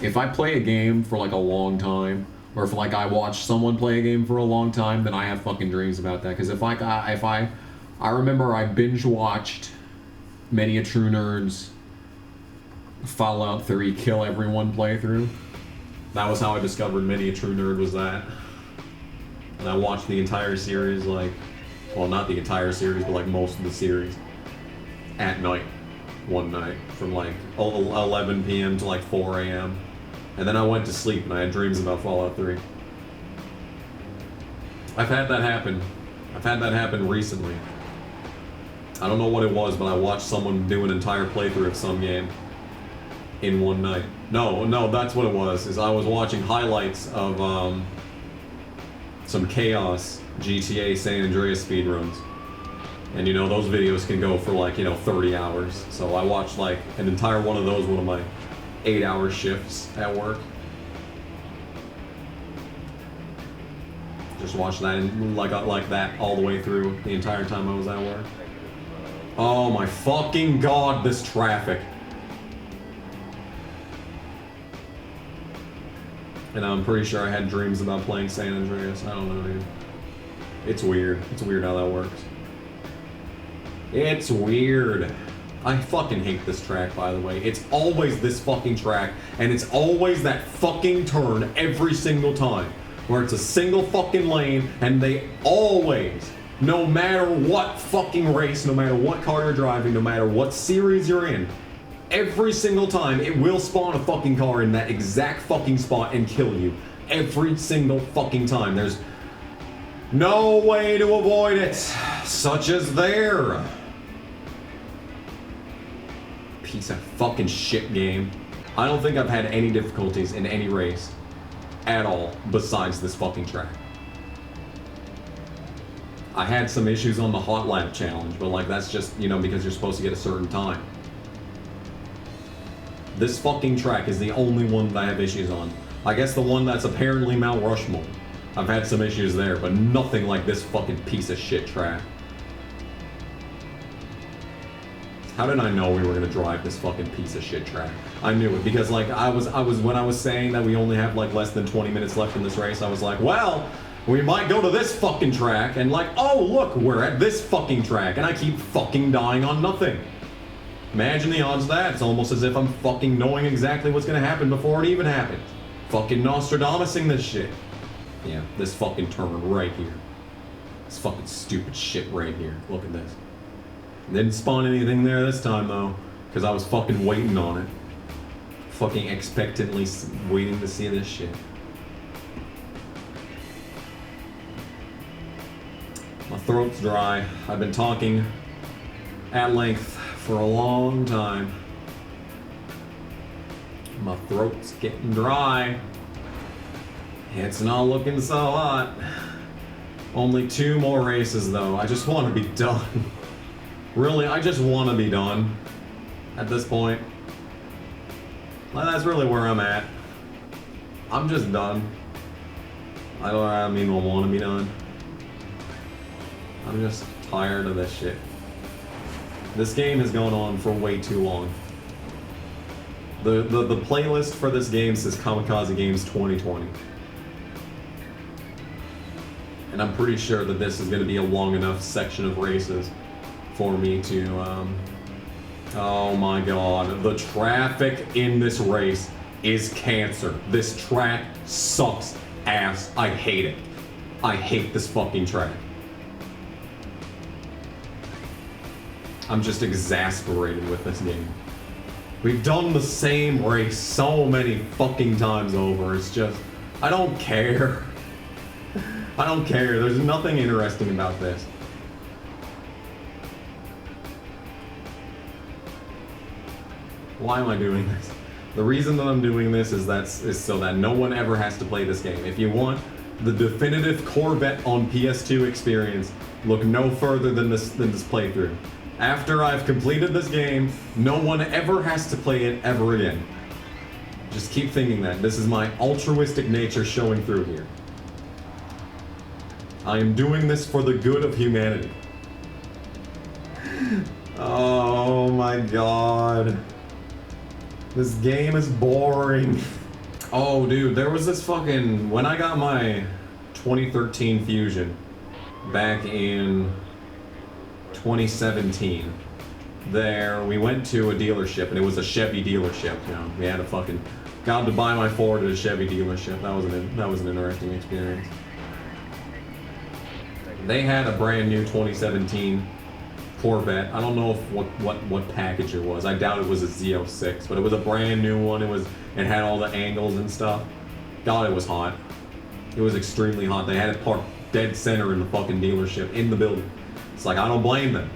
if I play a game for like a long time, or if like I watch someone play a game for a long time, then I have fucking dreams about that. Because if I remember I binge watched Many a True Nerd's Fallout 3 Kill Everyone playthrough. That was how I discovered Many a True Nerd was that. And I watched the entire series, like, well, not the entire series, but like most of the series at night, one night, from like 11 p.m. to like 4 a.m. And then I went to sleep and I had dreams about Fallout 3. I've had that happen. I've had that happen recently. I don't know what it was, but I watched someone do an entire playthrough of some game in one night. No, that's what it was, is I was watching highlights of some Chaos GTA San Andreas speedruns. And you know, those videos can go for like, you know, 30 hours. So I watched like an entire one of those, one of my 8-hour shifts at work. Just watched that and like that all the way through the entire time I was at work. Oh my fucking god, this traffic. And I'm pretty sure I had dreams about playing San Andreas. I don't know, dude. It's weird. It's weird how that works. It's weird. I fucking hate this track, by the way. It's always this fucking track, and it's always that fucking turn every single time, where it's a single fucking lane, and they always, no matter what fucking race, no matter what car you're driving, no matter what series you're in, every single time it will spawn a fucking car in that exact fucking spot and kill you. Every single fucking time. There's no way to avoid it, such as there. Piece of fucking shit game. I don't think I've had any difficulties in any race at all besides this fucking track. I had some issues on the hot lap challenge, but like that's just, you know, because you're supposed to get a certain time. This fucking track is the only one that I have issues on. I guess the one that's apparently Mount Rushmore. I've had some issues there, but nothing like this fucking piece of shit track. How did I know we were gonna drive this fucking piece of shit track? I knew it, because like I was when I was saying that we only have like less than 20 minutes left in this race, I was like, well, we might go to this fucking track, and like, oh look, we're at this fucking track, and I keep fucking dying on nothing. Imagine the odds of that. It's almost as if I'm fucking knowing exactly what's gonna happen before it even happens. Fucking Nostradamusing this shit. Yeah, this fucking turn right here. This fucking stupid shit right here. Look at this. Didn't spawn anything there this time though, because I was fucking waiting on it. Fucking expectantly waiting to see this shit. My throat's dry. I've been talking at length for a long time. My throat's getting dry. It's not looking so hot. Only 2 more races though. I just want to be done. Really, I just want to be done at this point. Well, that's really where I'm at. I'm just done. I want to be done. I'm just tired of this shit. This game has gone on for way too long. The playlist for this game says Kamikaze Games 2020. And I'm pretty sure that this is going to be a long enough section of races for me to, oh my god, the traffic in this race is cancer. This track sucks ass. I hate it. I hate this fucking track. I'm just exasperated with this game. We've done the same race so many fucking times over. It's just, I don't care. I don't care. There's nothing interesting about this. Why am I doing this? The reason that I'm doing this is so that no one ever has to play this game. If you want the definitive Corvette on PS2 experience, look no further than this playthrough. After I've completed this game, no one ever has to play it ever again. Just keep thinking that. This is my altruistic nature showing through here. I am doing this for the good of humanity. Oh my god. This game is boring. Oh, dude, there was this fucking... When I got my 2013 Fusion back in 2017, we went to a dealership, and it was a Chevy dealership, you know. We had a fucking... Got to buy my Ford at a Chevy dealership. That was an interesting experience. They had a brand new 2017 Corvette. I don't know if what package it was. I doubt it was a Z06, but it was a brand new one. It had all the angles and stuff. God, it was hot. It was extremely hot. They had it parked dead center in the fucking dealership, in the building. It's like, I don't blame them.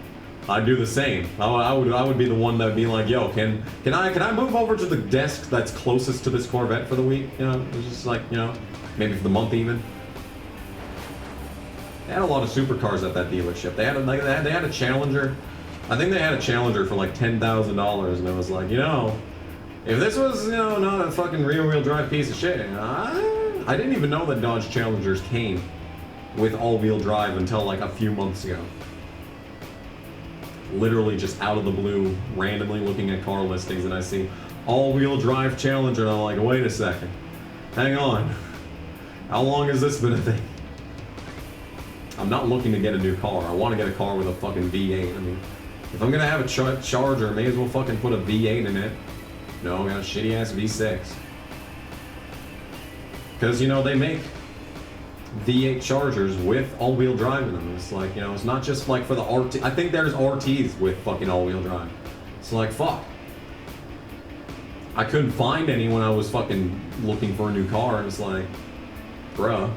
I'd do the same. I would be the one that would be like, yo, can I move over to the desk that's closest to this Corvette for the week? You know, it's just like, you know, maybe for the month even. They had a lot of supercars at that dealership. They had a Challenger. I think they had a Challenger for like $10,000, and I was like, you know, if this was, you know, not a fucking rear-wheel drive piece of shit, I didn't even know that Dodge Challengers came with all-wheel drive until like a few months ago. Literally just out of the blue, randomly looking at car listings, and I see all-wheel drive Challenger, and I'm like, wait a second, hang on, how long has this been a thing? I'm not looking to get a new car. I want to get a car with a fucking V8. I mean, if I'm gonna have a Charger, I may as well fucking put a V8 in it. No, I got a shitty ass V6. Because, you know, they make V8 Chargers with all-wheel drive in them. It's like, you know, it's not just like for the RT. I think there's RTs with fucking all-wheel drive. It's like, fuck. I couldn't find any when I was fucking looking for a new car. It's like, bruh.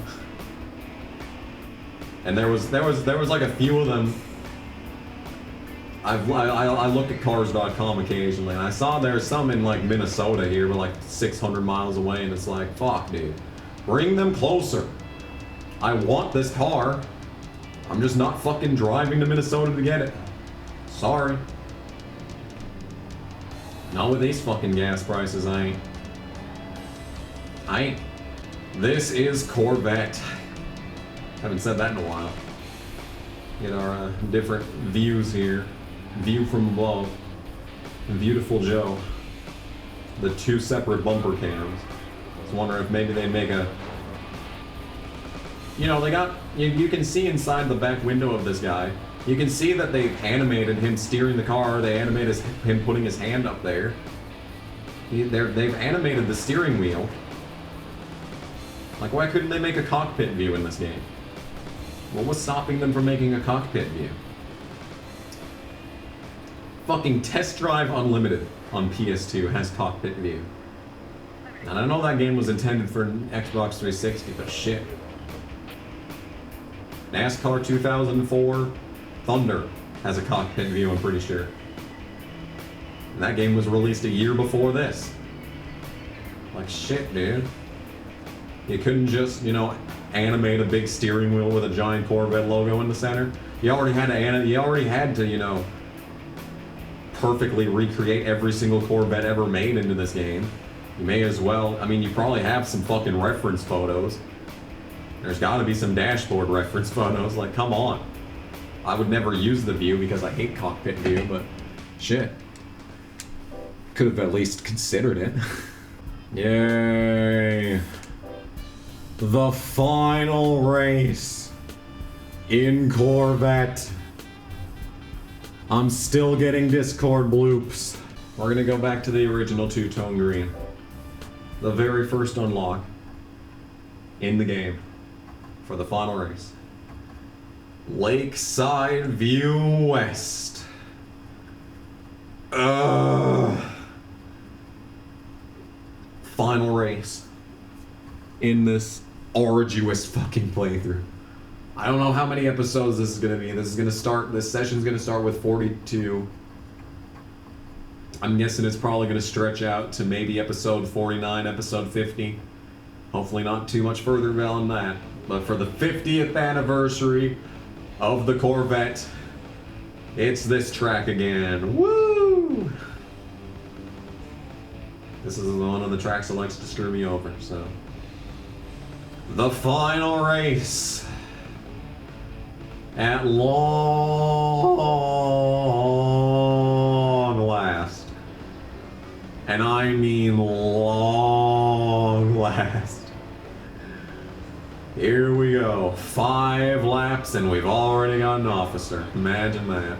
And there was like a few of them. I look at cars.com occasionally, and I saw there's some in like Minnesota here, but like 600 miles away, and it's like, fuck, dude, bring them closer. I want this car. I'm just not fucking driving to Minnesota to get it. Sorry. Not with these fucking gas prices, I ain't. This is Corvette. Haven't said that in a while. Get our different views here. View from above. Beautiful Joe. The two separate bumper cams. I was wondering if maybe they make a... You know, they got... You can see inside the back window of this guy. You can see that they've animated him steering the car. They animated him putting his hand up there. They've animated the steering wheel. Like, why couldn't they make a cockpit view in this game? What was stopping them from making a cockpit view? Fucking Test Drive Unlimited on PS2 has cockpit view. And I know that game was intended for an Xbox 360, but shit. NASCAR 2004 Thunder has a cockpit view, I'm pretty sure. And that game was released a year before this. Like, shit, dude. You couldn't just, you know, animate a big steering wheel with a giant Corvette logo in the center. You already had to, you know, perfectly recreate every single Corvette ever made into this game. You may as well. I mean, you probably have some fucking reference photos. There's got to be some dashboard reference photos. Like, come on. I would never use the view because I hate cockpit view, but shit. Could have at least considered it. Yay. The final race in Corvette. I'm still getting Discord bloops. We're gonna go back to the original two-tone green. The very first unlock in the game for the final race. Lakeside View West. Final race in this arduous fucking playthrough. I don't know how many episodes this is gonna be. This session's gonna start with 42. I'm guessing it's probably gonna stretch out to maybe episode 49, episode 50. Hopefully not too much further than that. But for the 50th anniversary of the Corvette, it's this track again. Woo! This is one of the tracks that likes to screw me over, so. The final race. At long last. And I mean long steps and we've already got an officer. Imagine that.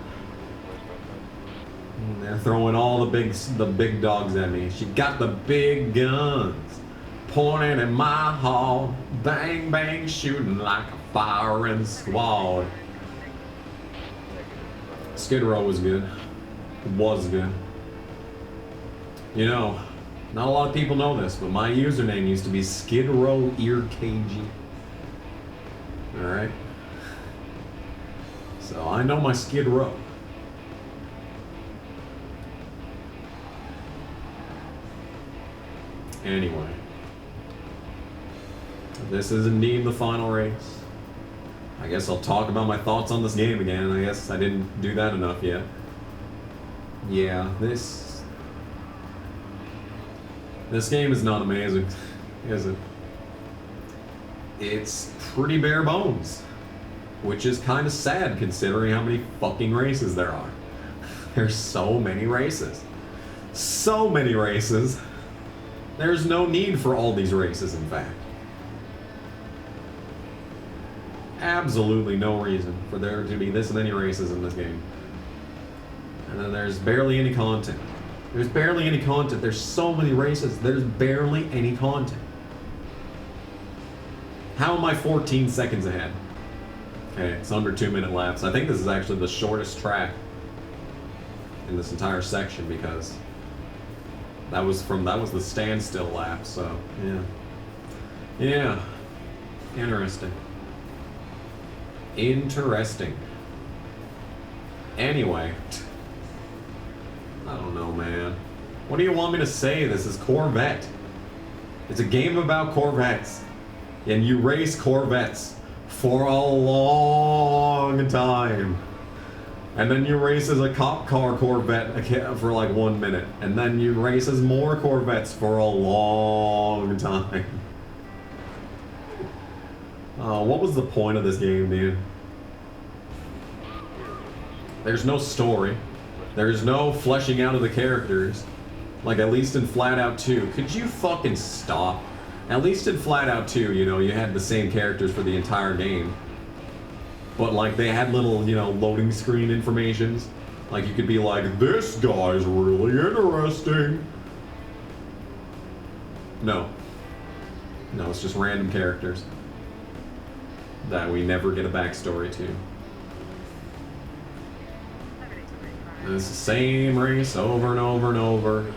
And they're throwing all the big dogs at me. She got the big guns pointing in my hall. Bang, bang, shooting like a firing squad. Skid Row was good. It was good. You know, not a lot of people know this, but my username used to be Skid Row Ear KG. Alright? So I know my Skid Row. Anyway. This is indeed the final race. I guess I'll talk about my thoughts on this game again. I guess I didn't do that enough yet. Yeah, this game is not amazing, is it? It's pretty bare bones, which is kind of sad considering how many fucking races there are. There's so many races. So many races. There's no need for all these races, in fact. Absolutely no reason for there to be this many races in this game. And then there's barely any content. There's barely any content. There's so many races. There's barely any content. How am I 14 seconds ahead? Okay, it's under 2-minute laps. I think this is actually the shortest track in this entire section because that was the standstill lap, so yeah. Yeah. Interesting. Interesting. Anyway. I don't know, man. What do you want me to say? This is Corvette. It's a game about Corvettes. And you race Corvettes for a long time. And then you race as a cop car Corvette for like 1 minute. And then you race as more Corvettes for a long time. What was the point of this game, dude? There's no story. There's no fleshing out of the characters. Like, at least in Flat Out 2. Could you fucking stop? At least in Flat Out 2, you know, you had the same characters for the entire game. But, like, they had little, you know, loading screen informations. Like, you could be like, this guy's really interesting. No. No, it's just random characters that we never get a backstory to. And it's the same race over and over and over,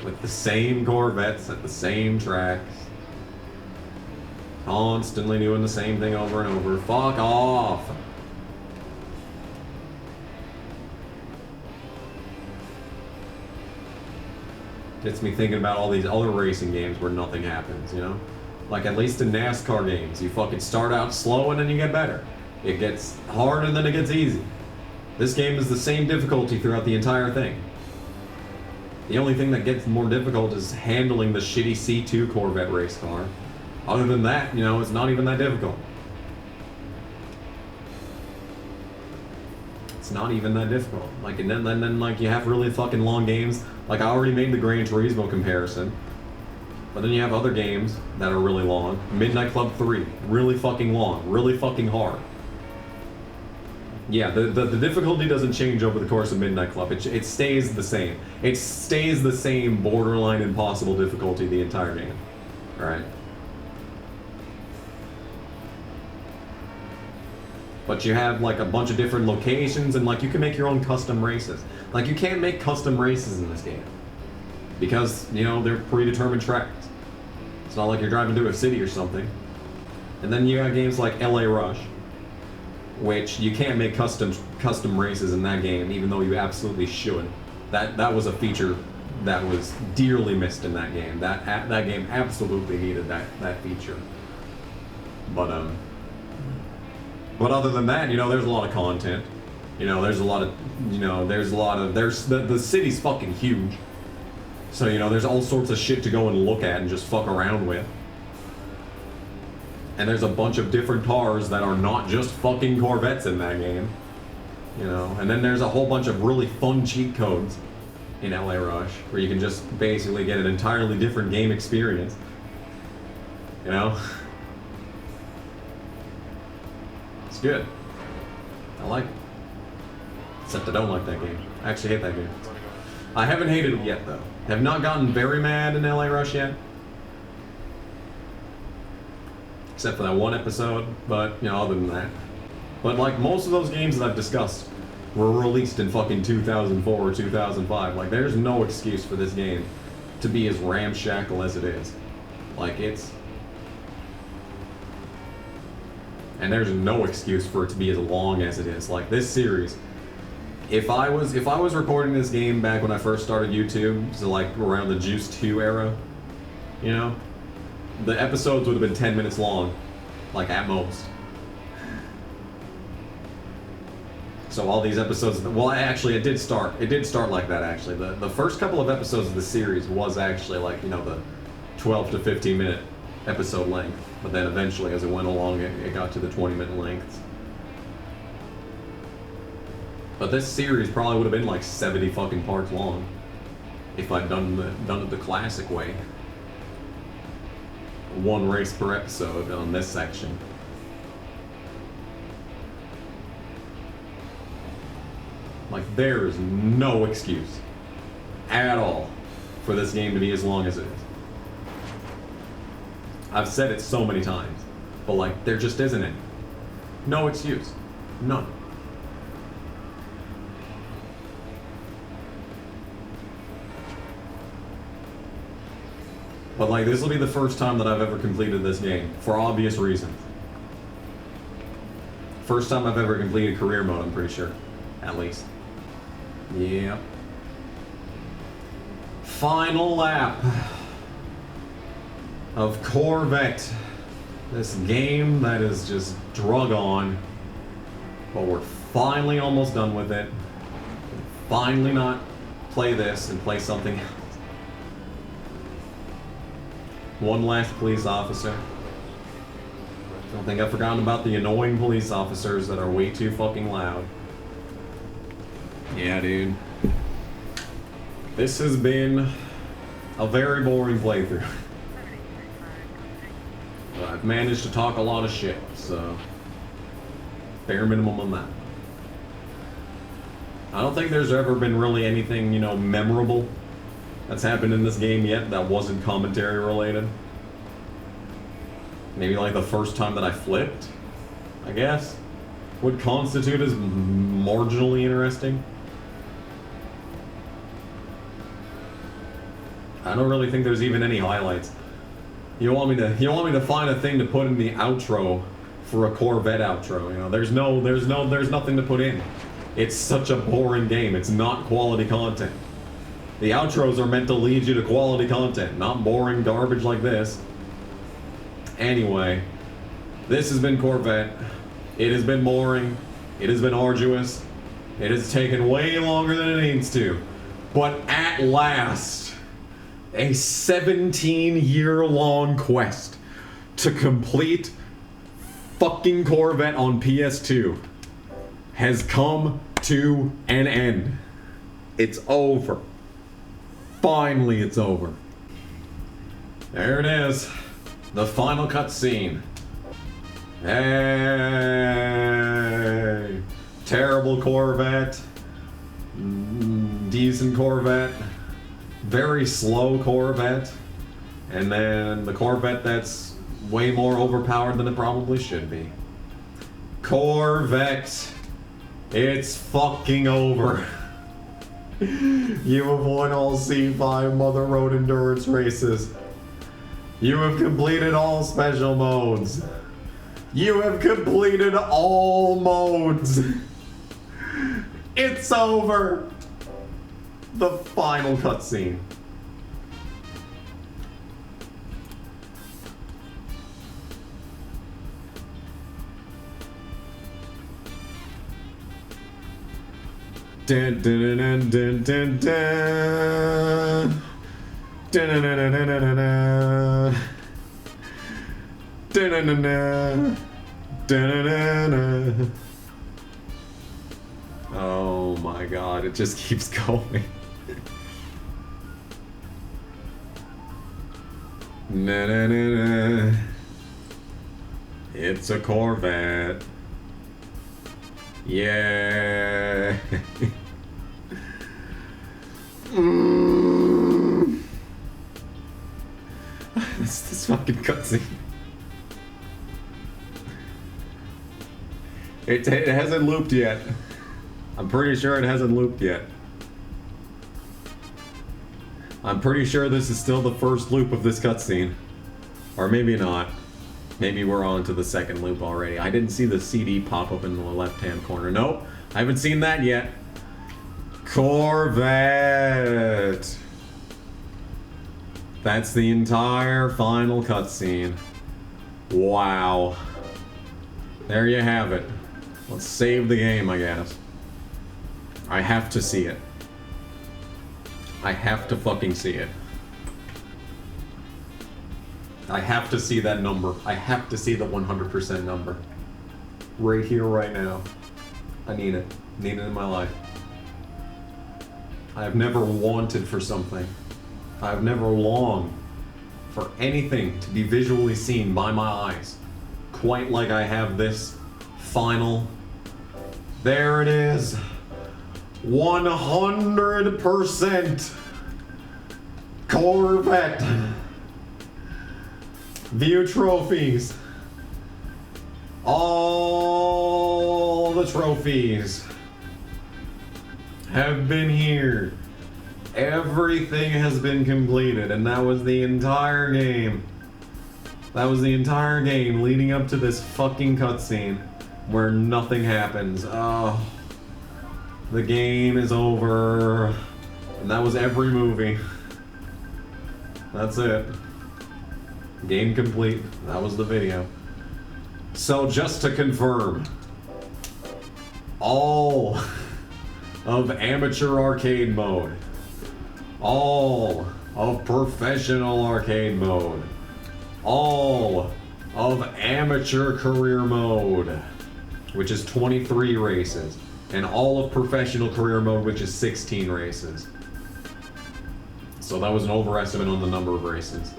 with the same Corvettes at the same tracks. Constantly doing the same thing over and over. Fuck off! Gets me thinking about all these other racing games where nothing happens, you know? Like, at least in NASCAR games, you fucking start out slow and then you get better. It gets hard and then it gets easy. This game is the same difficulty throughout the entire thing. The only thing that gets more difficult is handling the shitty C2 Corvette race car. Other than that, you know, it's not even that difficult. It's not even that difficult. Like, and then like, you have really fucking long games. Like, I already made the Gran Turismo comparison. But then you have other games that are really long. Midnight Club 3, really fucking long, really fucking hard. Yeah, the difficulty doesn't change over the course of Midnight Club. It stays the same. It stays the same borderline impossible difficulty the entire game. Alright? But you have like a bunch of different locations and like you can make your own custom races. Like you can't make custom races in this game. Because, you know, they're predetermined tracks. It's not like you're driving through a city or something. And then you have games like LA Rush, which you can't make custom races in that game, even though you absolutely should. That was a feature that was dearly missed in that game. That game absolutely needed that feature. But other than that, you know, there's a lot of content. You know, there's a lot of, the city's fucking huge. So, you know, there's all sorts of shit to go and look at and just fuck around with. And there's a bunch of different cars that are not just fucking Corvettes in that game. You know, and then there's a whole bunch of really fun cheat codes in LA Rush where you can just basically get an entirely different game experience. You know? It's good. I like it. Except I don't like that game. I actually hate that game. I haven't hated it yet, though. Have not gotten very mad in LA Rush yet. Except for that one episode, but, you know, other than that. But, like, most of those games that I've discussed were released in fucking 2004 or 2005. Like, there's no excuse for this game to be as ramshackle as it is. Like, it's... And there's no excuse for it to be as long as it is. Like, this series... If I was recording this game back when I first started YouTube, so like around the Juice 2 era, you know, the episodes would have been 10 minutes long, like at most. So all these episodes, well, actually, it did start like that. Actually, the first couple of episodes of the series was actually like, you know, the 12 to 15 minute episode length, but then eventually, as it went along, it got to the 20-minute lengths. But this series probably would have been like 70 fucking parts long if I'd done it the classic way. One race per episode on this section. Like, there is no excuse at all for this game to be as long as it is. I've said it so many times, but like, there just isn't any. No excuse. None. But like, this will be the first time that I've ever completed this game, for obvious reasons. First time I've ever completed career mode, I'm pretty sure. At least. Yeah. Final lap of Corvette. This game that is just drug on. But we're finally almost done with it. Finally not play this and play something else. One last police officer. Don't think I've forgotten about the annoying police officers that are way too fucking loud. Yeah, dude. This has been a very boring playthrough. But I've managed to talk a lot of shit, so bare minimum on that. I don't think there's ever been really anything, you know, memorable that's happened in this game yet that wasn't commentary related. Maybe like the first time that I flipped, I guess, would constitute as marginally interesting. I don't really think there's even any highlights. You want me to find a thing to put in the outro for a Corvette outro, you know? There's nothing to put in. It's such a boring game. It's not quality content. The outros are meant to lead you to quality content, not boring garbage like this. Anyway, this has been Corvette. It has been boring. It has been arduous. It has taken way longer than it needs to. But at last, a 17-year-long quest to complete fucking Corvette on PS2 has come to an end. It's over. Finally, it's over. There it is. The final cutscene. Hey. Terrible Corvette. Decent Corvette. Very slow Corvette. And then the Corvette that's way more overpowered than it probably should be. Corvette. It's fucking over. You have won all C5 Mother Road Endurance races. You have completed all special modes. You have completed all modes. It's over. The final cutscene. Dun, dun, dun, dun, dun, dun. Dun, dun, dun, dun, dun, dun, dun. Dun, dun, dun, dun. Dun, dun, dun, dun. Oh my god, it just keeps going. Na, na, na, na. It's a Corvette. Yeah. This fucking cutscene. It hasn't looped yet. I'm pretty sure it hasn't looped yet. I'm pretty sure this is still the first loop of this cutscene. Or maybe not. Maybe we're on to the second loop already. I didn't see the CD pop up in the left-hand corner. Nope, I haven't seen that yet. Corvette. That's the entire final cutscene. Wow. There you have it. Let's save the game, I guess. I have to see it. I have to fucking see it. I have to see that number. I have to see the 100% number. Right here, right now. I need it. Need it in my life. I have never wanted for something. I have never longed for anything to be visually seen by my eyes. Quite like I have this final. There it is. 100% Corvette. View trophies. All the trophies have been here. Everything has been completed, and that was the entire game. That was the entire game leading up to this fucking cutscene where nothing happens. Oh, the game is over. And that was every movie. That's it. Game complete. That was the video. So just to confirm, all of amateur arcade mode, all of professional arcade mode, all of amateur career mode, which is 23 races, and all of professional career mode, which is 16 races. So that was an overestimate on the number of races.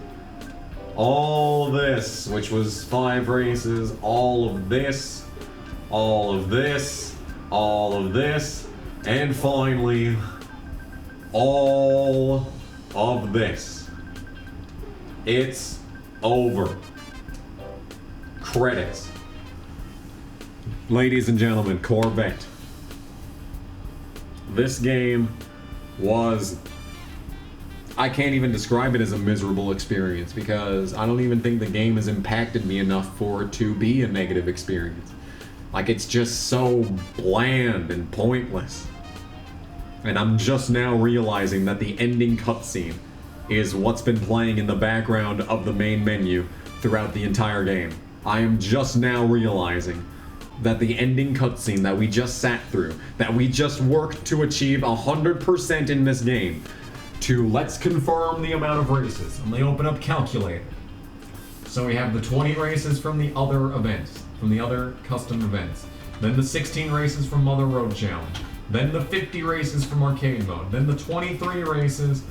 All of this, which was 5 races, all of this, all of this, all of this, and finally, all of this. It's over. Credits. Ladies and gentlemen, Corvette. This game was... I can't even describe it as a miserable experience because I don't even think the game has impacted me enough for it to be a negative experience. Like, it's just so bland and pointless. And I'm just now realizing that the ending cutscene is what's been playing in the background of the main menu throughout the entire game. I am just now realizing that the ending cutscene that we just sat through, that we just worked to achieve 100% in this game, to let's confirm the amount of races. And they open up calculator. So we have the 20 races from the other events, from the other custom events. Then the 16 races from Mother Road Challenge. Then the 50 races from arcade mode. Then the 23 races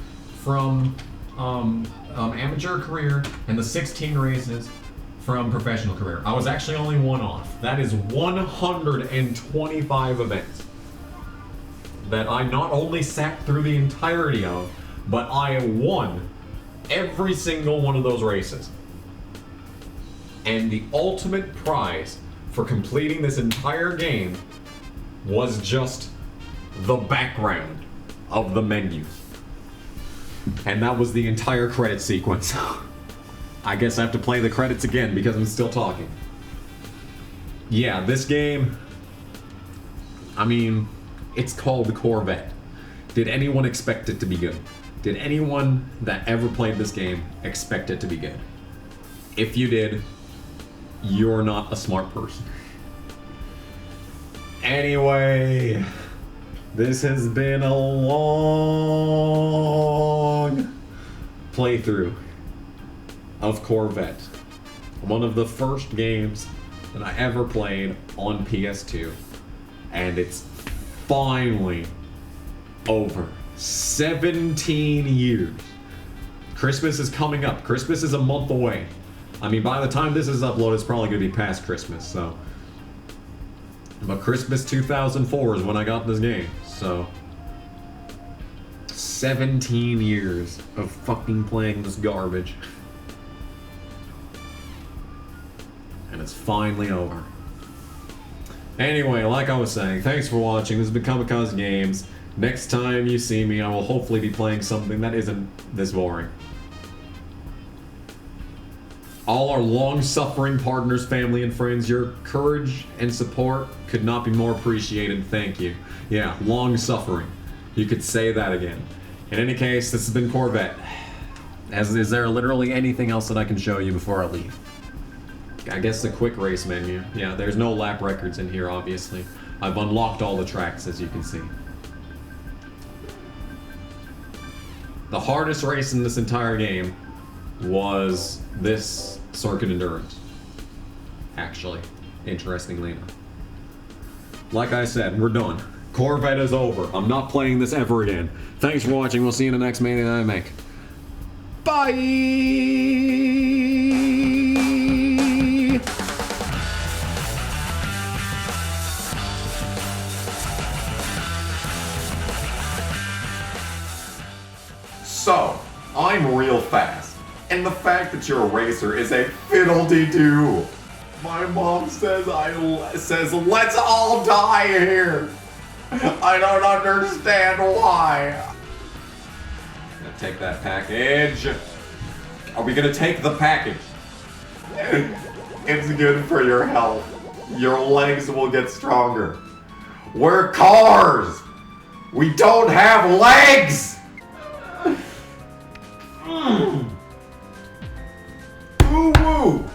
from amateur career, and the 16 races from professional career. I was actually only one off. That is 125 events that I not only sat through the entirety of, but I won every single one of those races. And the ultimate prize for completing this entire game was just the background of the menus. And that was the entire credit sequence. I guess I have to play the credits again because I'm still talking. Yeah, this game, I mean, it's called Corvette. Did anyone expect it to be good? Did anyone that ever played this game expect it to be good? If you did, you're not a smart person. Anyway, this has been a long playthrough of Corvette. One of the first games that I ever played on PS2. And it's finally over. 17 years. Christmas is coming up. Christmas is a month away. I mean, by the time this is uploaded, it's probably going to be past Christmas, so... But Christmas 2004 is when I got this game, so 17 years of fucking playing this garbage. And it's finally over. Anyway, like I was saying, thanks for watching. This has been Kamikaze Games. Next time you see me, I will hopefully be playing something that isn't this boring. All our long-suffering partners, family, and friends, your courage and support could not be more appreciated. Thank you. Yeah, long-suffering. You could say that again. In any case, this has been Corvette. Is there literally anything else that I can show you before I leave? I guess the quick race menu. Yeah, there's no lap records in here, obviously. I've unlocked all the tracks, as you can see. The hardest race in this entire game was this Circuit Endurance. Actually, interestingly enough. Like I said, we're done. Corvette is over. I'm not playing this ever again. Thanks for watching. We'll see you in the next Mania that I make. Bye! So, I'm real fast, and the fact that you're a racer is a fiddle-dee-doo. My mom says let's all die here. I don't understand why. Gonna take that package. Are we gonna take the package? It's good for your health. Your legs will get stronger. We're cars. We don't have legs. Ooh woo!